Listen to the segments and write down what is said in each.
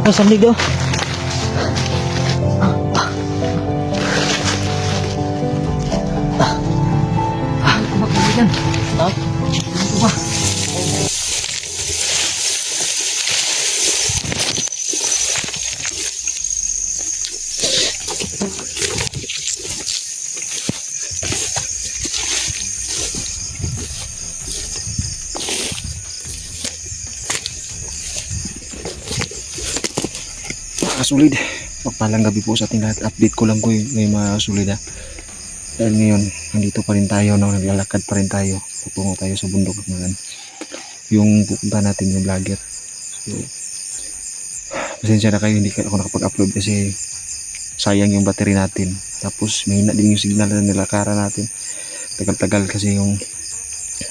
Malakas ang ligaw. Kumakaligan. Ha? Ano ba? Kasulid. Magpalang gabi po sa ating lahat. Update ko lang ko may mga sulit ha. Dahil ngayon, nandito pa rin tayo, no? Naglalakad pa rin tayo. Tutungo tayo sa bundok ngayon. Yung pupunta natin yung vlogger. So, pasensya na kayo, hindi ako nakapag-upload kasi sayang yung battery natin. Tapos mahina din yung signal na nilakaran natin. Tagal-tagal kasi yung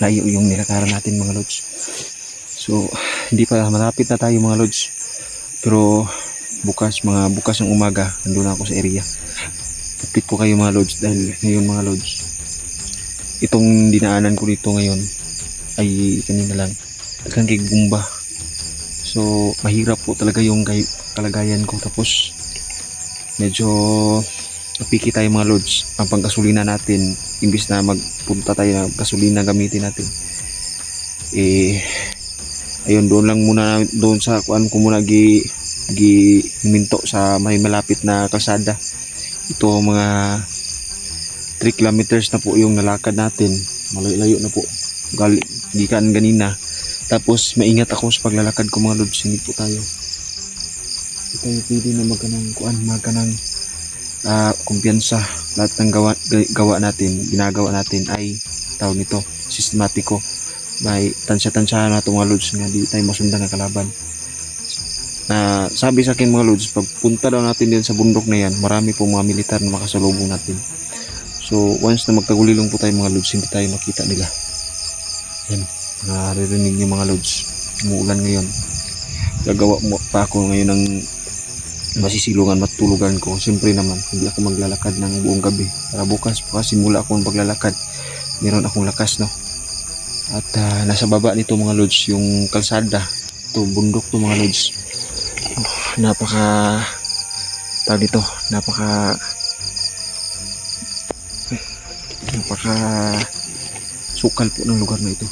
layo yung nilakaran natin mga lods. So, hindi pa malapit na tayo mga lods. Pero bukas ng umaga nandun ako sa area. Update ko kayo mga lods dahil ngayon mga lods itong dinaanan ko dito ngayon ay kanina lang talagang gumba. So mahirap po talaga yung kalagayan ko. Tapos medyo napiki tayo mga lods. Ang panggasolina natin imbis na magpunta tayo ng gasolina gamitin natin, ayun, doon lang muna, doon sa kuan ko muna giminto sa may malapit na kalsada. Ito mga 3 kilometers na po yung nalakad natin, malayo na po gikan ganina. Tapos maingat ako sa paglalakad ko mga lods. Hindi po tayo pwede na magkanang kumpiyansa. Lahat ng gawa natin, ginagawa natin ay tawag nito sistematiko. May tansya-tansya na itong mga lods nga di tayo masundan ng kalaban. Sabi sa akin mga lods, pag punta daw natin din sa bundok na yan, marami po mga militar na makasalubong natin. So once na magkagulilong po tayo mga lods, hindi tayo makita nila. Yan, naririnig niyo mga lods, umuulan ngayon. Gagawa mo pa ako ngayon ng masisilungan, matulugan ko. Siyempre naman, hindi ako maglalakad ng buong gabi para bukas simula akong paglalakad meron akong lakas, no. At nasa baba nito mga lods yung kalsada, ito bundok to mga lods. Napaka sukal po ng lugar na ito.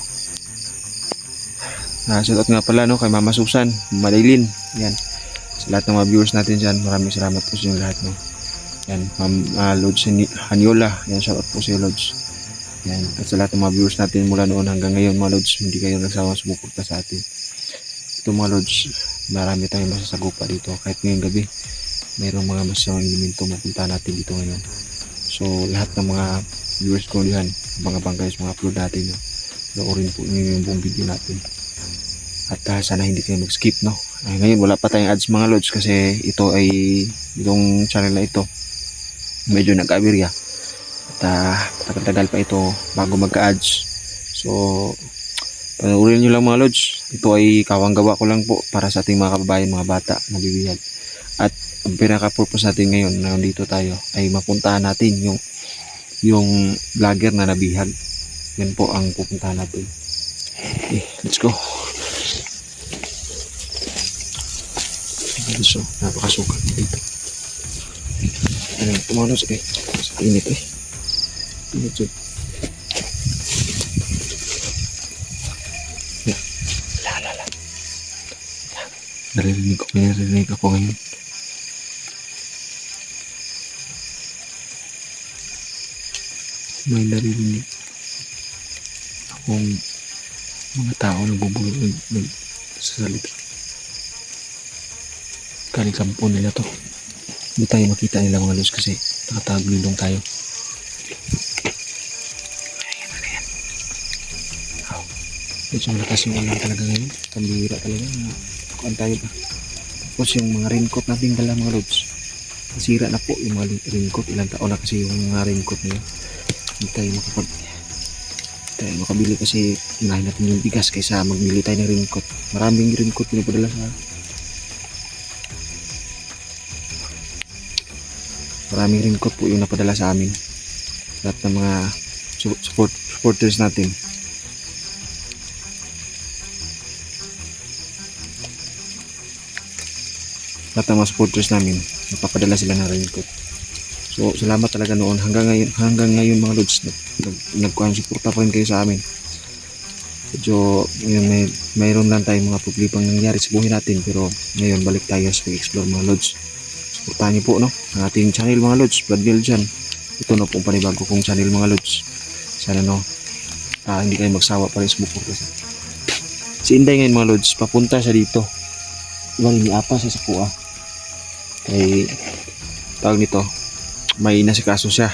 Shoutout nga pala, no, kay Mama Susan, Madailin, yan, sa lahat ng mga viewers natin dyan. Maraming salamat po sa inyo lahat, no. Yan, Lods Hanyola, yan, shoutout po sa iyo Lods. Yan, at sa lahat ng mga viewers natin mula noon hanggang ngayon mga lods, hindi kayo nagsawang sumuporta sa atin. Ito mga lods, marami tayong masasagupa dito. Kahit ngayong gabi mayroong mga masamang elemento mapunta natin dito ngayon. So lahat ng mga viewers ko diyan, abang-abang kayo sa mga upload natin, no? Panoorin po niyo yung buong video natin. At sana hindi kayo mag-skip, no. Ngayon wala pa tayong ads mga lods kasi itong channel na ito medyo nag-aberya. At tagal-tagal pa ito bago magka-ads. So panoorin nyo lang mga lods. Ito ay kawang gawa ko lang po para sa ating mga kababayan, mga bata na bibihag. At ang pinaka-purpose natin ngayon na nandito tayo ay mapuntahan natin yung vlogger na nabihag. Yan po ang pupuntahan natin. Okay, let's go. So napakasukat dito. Ayun, tumalos sa init init yun. Naririnig ako ngayon. May naririnig akong mga tao nagbubulong sa salita. Kalikampo nila to. Hindi tayo makita nila mga lods kasi nakatagulilong tayo. Medyo malakas yung ulan talaga ngayon. Pambihira talaga. Kuan tayo ba? Tapos yung mga raincoat natin dala mga lods, nasira na po yung mga raincoat. Ilang taon na kasi yung mga raincoat na yun. Hindi tayo makabili kasi unahin natin yung bigas kaysa magbili tayo ng raincoat. Maraming raincoat pinapadala sa maraming raincoat po yung napadala sa amin. Lahat ng mga supporters natin. lahat ng mga supporters namin, nagpapadala sila ng raincoat. So salamat talaga noon hanggang ngayon mga lods, nagsuporta pa rin kayo sa amin. Medyo ngayon mayroon lang tayong mga problemang nangyari sa buhay natin, pero ngayon balik tayo sa pag-explore mga lods. Suportahan niyo po no ang ating channel mga lods, Brad Bill dyan. Ito na pong panibago kong channel mga lods. Sana no hindi kayo magsawa pa rin sumuporta si Inday ngayon mga lods, papunta siya dito. Iba rin apa siya sa kuha. Kay tawag nito, may nasikaso siya.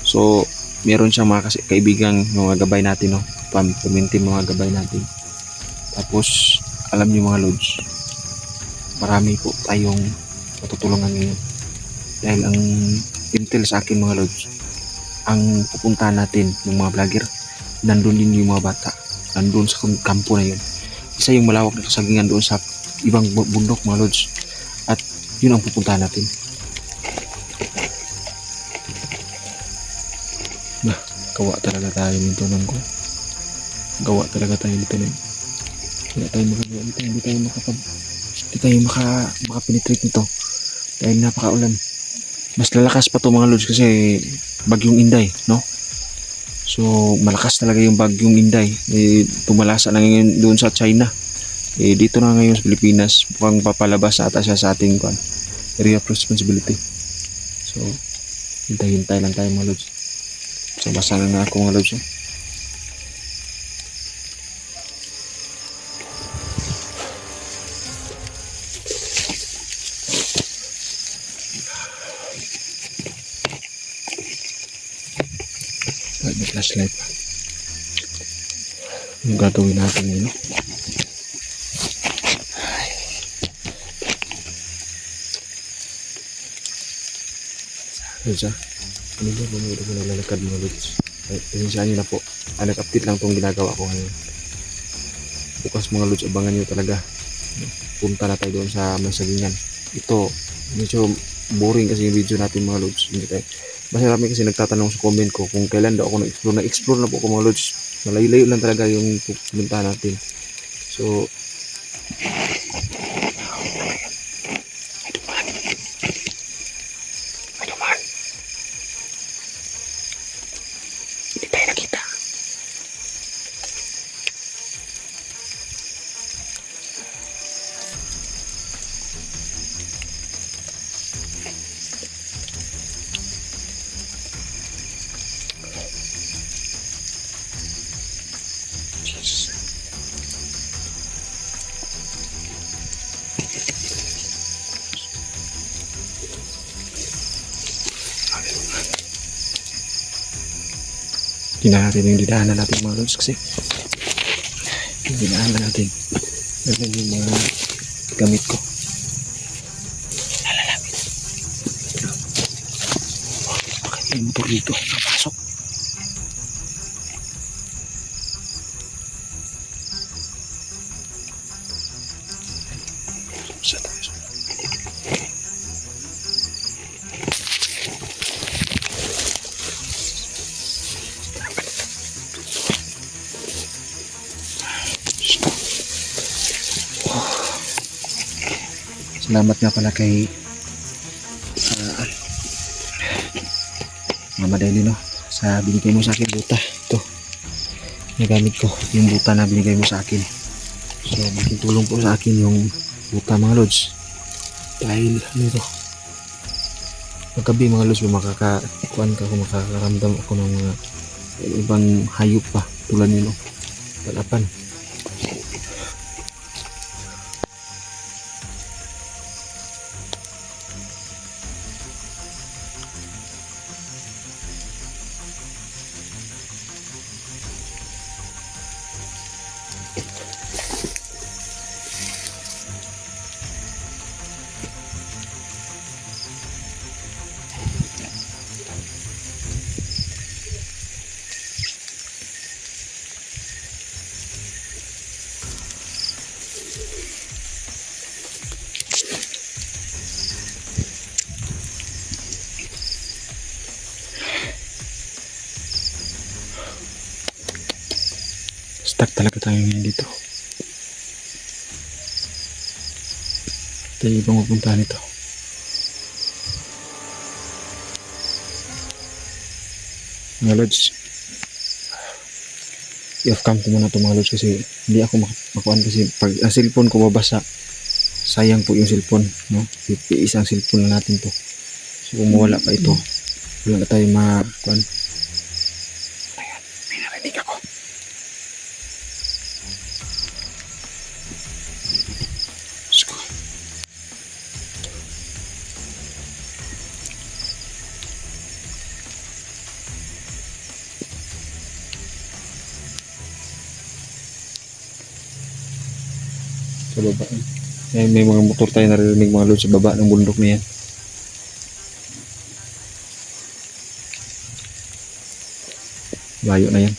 So meron siyang mga kaibigang mga gabay natin no, pamintin mga gabay natin. Tapos alam niyo mga lods, marami po tayong matutulungan ngayon. Dahil ang intel sa akin mga lods, ang pupuntahan natin ng mga vlogger, nandun din yung mga bata, nandun sa kampo na yun. Isa yung malawak na kasagingan doon sa ibang bundok mga lods, at yun ang pupuntahan natin. Gawa talaga tayo nito nang ko. Gawa talaga tayo nito nang. Hindi tayo makagawa nito, hindi tayo makapenetrate nito dahil napakaulan. Mas lalakas pa to mga lods kasi bagyong Inday, no? So malakas talaga yung bagyong Inday. Tumalasa na ngayon doon sa China. Dito na ngayon sa Pilipinas, mukhang papalabas ata siya sa ating area of responsibility. So hintay-hintay lang tayo mga lods. So basa na nga ako mga lods. May flashlight pa. Yung gagawin natin yun, no? Lods ano ba bumuli ko nalalakad mga lods? Pasensya nyo na po, nag-update lang itong ginagawa ko ngayon. Bukas mga lods, abangan nyo talaga. Punta na tayo doon sa Masagingan. Ito medyo boring kasi yung video natin mga lods. Basta kami kasi nagtatanong sa comment ko kung kailan daw ako na-explore na po ako mga lods. Malayo-layo lang talaga yung pupuntahan natin. So tingnan natin yung didaanan natin mga lods kasi yung didaanan natin ganun yung mga gamit ko. Lalalapit. Bakit may motor dito? Napasok. Sa tayo. Salamat nga pala kay Mama Deli no, sa binigay mo sa akin buta. Ito nagamit ko yung buta na binigay mo sa akin. So malaking tulong po sa akin yung buta mga lods, dahil ano ito, paggabi mga lods makakakuan ka kung makakaramdam ako ng mga ibang hayop pa tulad nyo no, talapan. Stuck talaga tayo ngayon dito. Tayo ibang pupuntahan nito. Mga lods, i-off cam ko muna ito mga lods kasi hindi ako makuhaan kasi pag ang cellphone ko mabasa, sayang po yung cellphone, no? Isang cellphone na natin to. So kung mawala pa ito, wala na tayo makuhaan. Ayan, may narinig ako. Let's go. Sa baba. May mga motor tayo narinig mga lods sa baba ng bundok na yan. Layo na yan.